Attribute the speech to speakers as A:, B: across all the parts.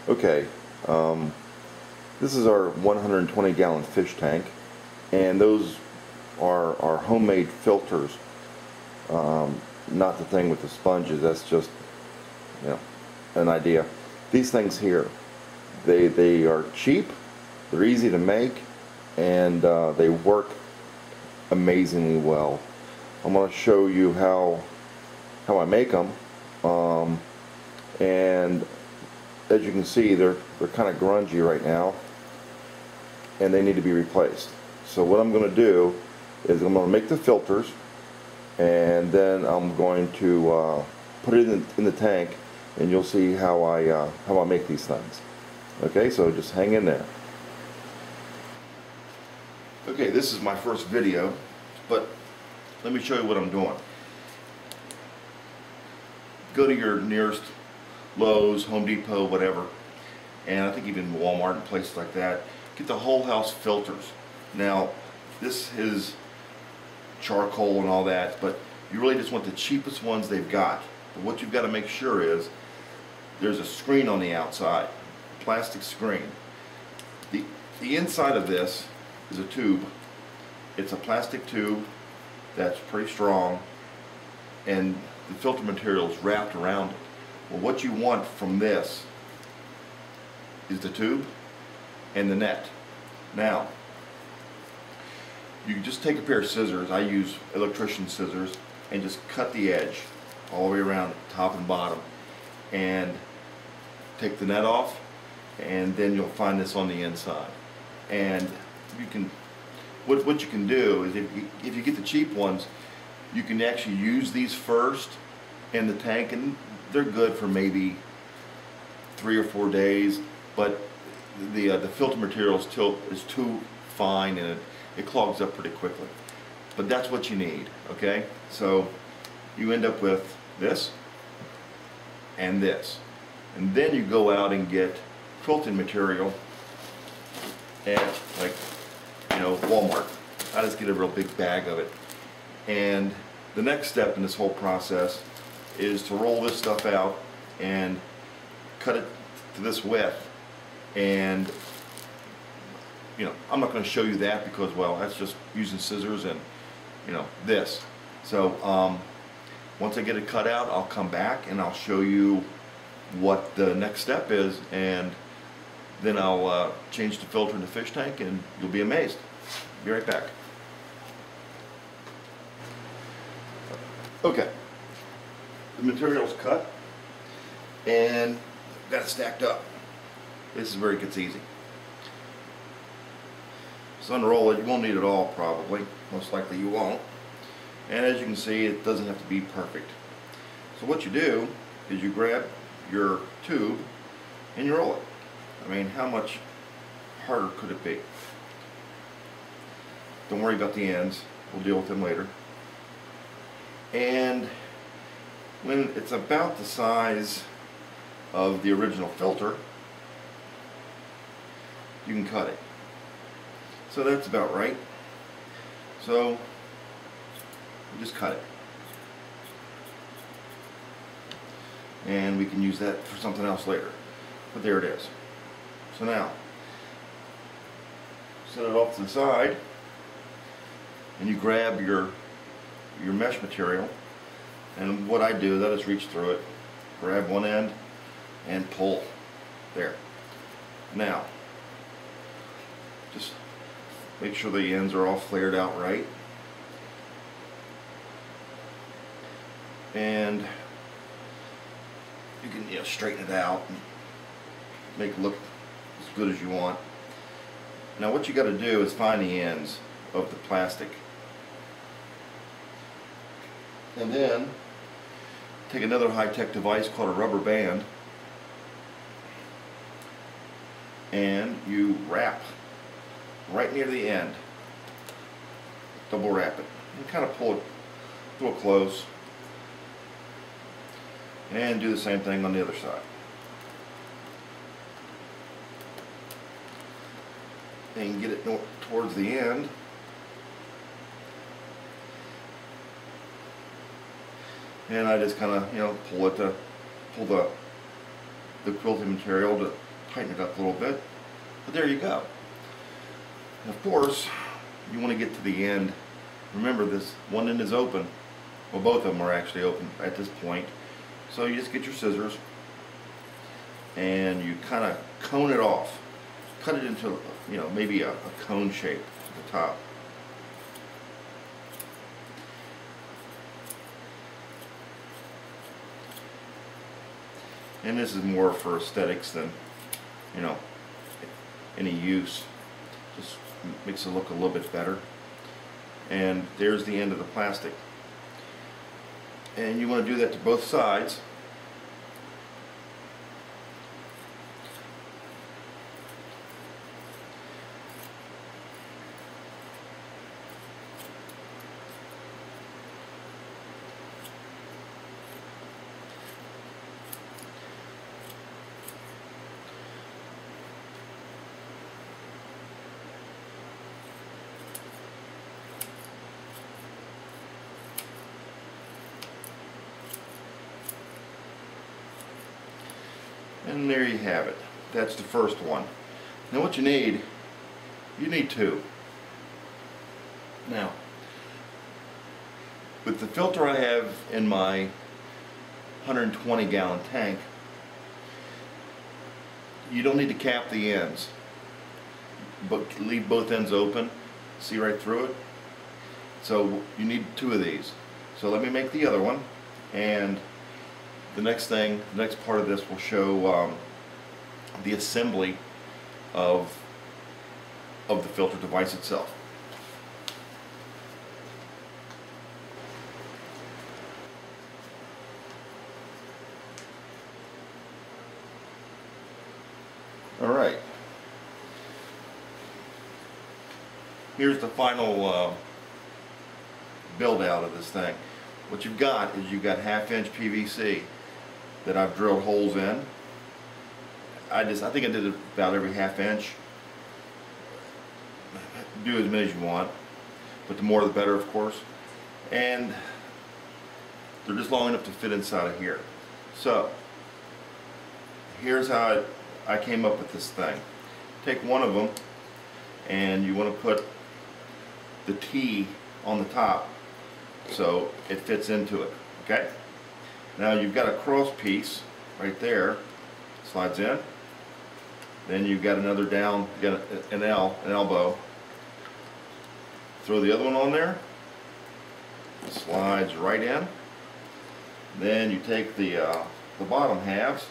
A: Okay, this is our 120-gallon fish tank, and those are our homemade filters. Not the thing with the sponges. That's just, you know, an idea. These things here, they are cheap, they're easy to make, and they work amazingly well. I'm going to show you how I make them, and as you can see, they're kind of grungy right now, and they need to be replaced. So what I'm going to do is I'm going to make the filters, and then I'm going to put it in the tank, and you'll see how I make these things. Okay, so just hang in there. Okay, this is my first video, but let me show you what I'm doing. Go to your nearest Lowe's, Home Depot, whatever, and I think even Walmart and places like that. Get the whole house filters. Now, this is charcoal and all that, but you really just want the cheapest ones they've got. But what you've got to make sure is there's a screen on the outside, a plastic screen. The inside of this is a tube. It's a plastic tube that's pretty strong, and the filter material is wrapped around it. Well, what you want from this is the tube and the net. Now, you can just take a pair of scissors. I use electrician scissors, and just cut the edge all the way around, top and bottom, and take the net off, and then you'll find this on the inside. And you can, what you can do is if you get the cheap ones, you can actually use these first in the tank, and they're good for maybe 3 or 4 days, but the filter material is too fine, and it clogs up pretty quickly. But that's what you need, okay? So you end up with this and this, and then you go out and get quilting material at, like, you know, Walmart. I just get a real big bag of it. And the next step in this whole process is to roll this stuff out and cut it to this width. And, you know, I'm not going to show you that because, well, that's just using scissors and, you know, this. So once I get it cut out, I'll come back and I'll show you what the next step is, and then I'll change the filter in the fish tank, and you'll be amazed. Be right back. Okay, the material's cut and got it stacked up. This is where it gets easy. So unroll it. You won't need it all, probably. Most likely you won't. And as you can see, it doesn't have to be perfect. So what you do is you grab your tube and you roll it. I mean, how much harder could it be? Don't worry about the ends. We'll deal with them later. And when it's about the size of the original filter, you can cut it. So that's about right. So you just cut it. And we can use that for something else later. But there it is. So now, set it off to the side, and you grab your mesh material, and what I do is I just reach through it, grab one end, and pull. There. Now, just make sure the ends are all flared out right, and you can, you know, straighten it out and make it look as good as you want. Now what you got to do is find the ends of the plastic, and then take another high-tech device called a rubber band, and you wrap right near the end. Double wrap it and kind of pull it a little close, and do the same thing on the other side. And get it towards the end, and I just kind of, you know, pull the quilting material tighten it up a little bit, but there you go. And of course, you want to get to the end. Remember, this one end is open. Well, both of them are actually open at this point. So you just get your scissors and you kind of cone it off. Cut it into, you know, maybe a cone shape at the top. And this is more for aesthetics than, you know, any use. Just makes it look a little bit better. And there's the end of the plastic. And you want to do that to both sides. And there you have it. That's the first one. Now what you need two. Now, with the filter I have in my 120 gallon tank, you don't need to cap the ends, but leave both ends open. See right through it? So you need two of these. So let me make the other one, and the next part of this will show the assembly of the filter device itself. All right. Here's the final build out of this thing. What you've got is you've got 1/2 inch PVC that I've drilled holes in. I think I did it about every 1/2 inch. Do as many as you want, but the more the better, of course. And they're just long enough to fit inside of here. So here's how I came up with this thing. Take one of them and you want to put the T on the top so it fits into it. Okay? Now you've got a cross piece right there, slides in. Then you've got another down, you got an elbow. Throw the other one on there, it slides right in. Then you take the bottom halves,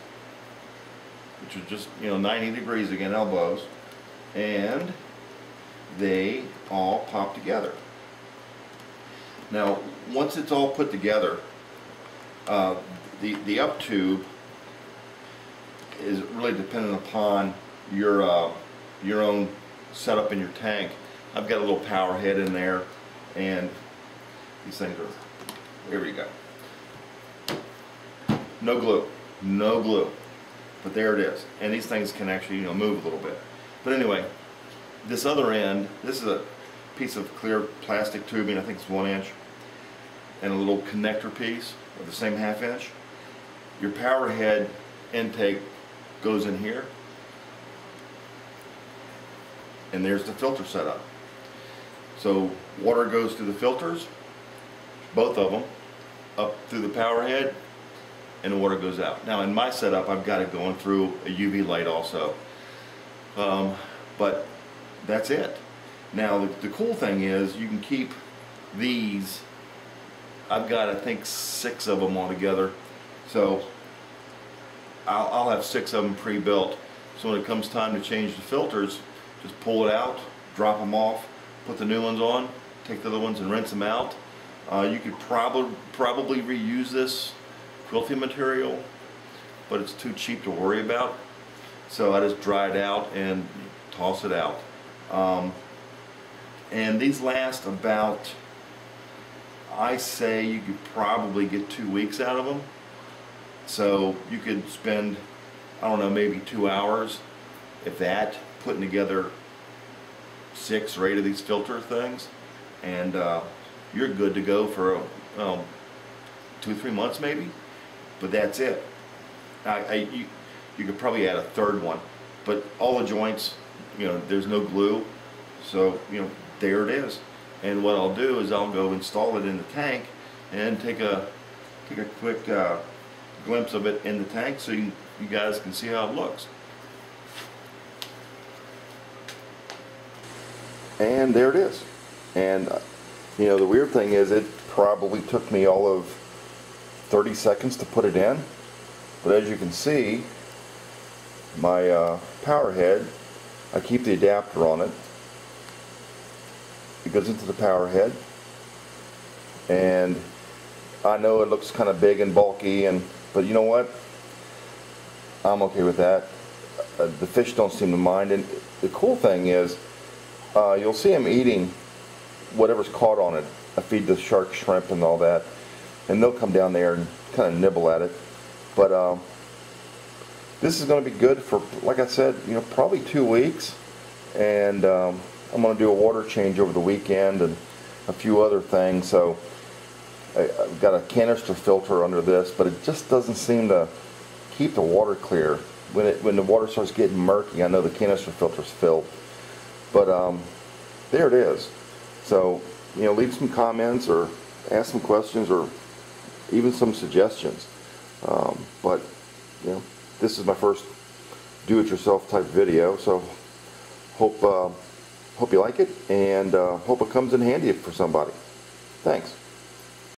A: which are just, you know, 90 degrees again, elbows, and they all pop together. Now, once it's all put together, the up tube is really dependent upon your own setup in your tank. I've got a little power head in there, and these things are, there we go. No glue, no glue, but there it is. And these things can actually, you know, move a little bit. But anyway, this other end, this is a piece of clear plastic tubing, I think it's 1 inch, and a little connector piece of the same 1/2 inch. Your power head intake goes in here, and there's the filter setup. So water goes through the filters, both of them, up through the power head, and the water goes out. Now in my setup, I've got it going through a UV light also, but that's it. Now the cool thing is you can keep these. I've got, I think, 6 of them altogether, so I'll have 6 of them pre-built. So when it comes time to change the filters, just pull it out, drop them off, put the new ones on, take the other ones and rinse them out. You could probably reuse this quilting material, but it's too cheap to worry about. So I just dry it out and toss it out. And these last about, I say you could probably get 2 weeks out of them. So you could spend, I don't know, maybe 2 hours, if that, putting together 6 or 8 of these filter things, and you're good to go for 2-3 months maybe. But that's it. You could probably add a 3rd one but all the joints, you know, there's no glue, so you know, there it is. And what I'll do is I'll go install it in the tank and take a quick glimpse of it in the tank so you guys can see how it looks. And there it is. And you know, the weird thing is it probably took me all of 30 seconds to put it in, but as you can see, my power head, I keep the adapter on it. It goes into the power head, and I know it looks kind of big and bulky, but you know what? I'm okay with that. The fish don't seem to mind, and the cool thing is you'll see them eating whatever's caught on it. I feed the shark, shrimp, and all that, and they'll come down there and kind of nibble at it. But this is going to be good for, like I said, you know, probably 2 weeks, and I'm going to do a water change over the weekend and a few other things. So I've got a canister filter under this, but it just doesn't seem to keep the water clear. When the water starts getting murky, I know the canister filter's filled. But there it is. So, you know, leave some comments or ask some questions or even some suggestions. But, you know, this is my first do-it-yourself type video, so hope you like it, and hope it comes in handy for somebody. Thanks.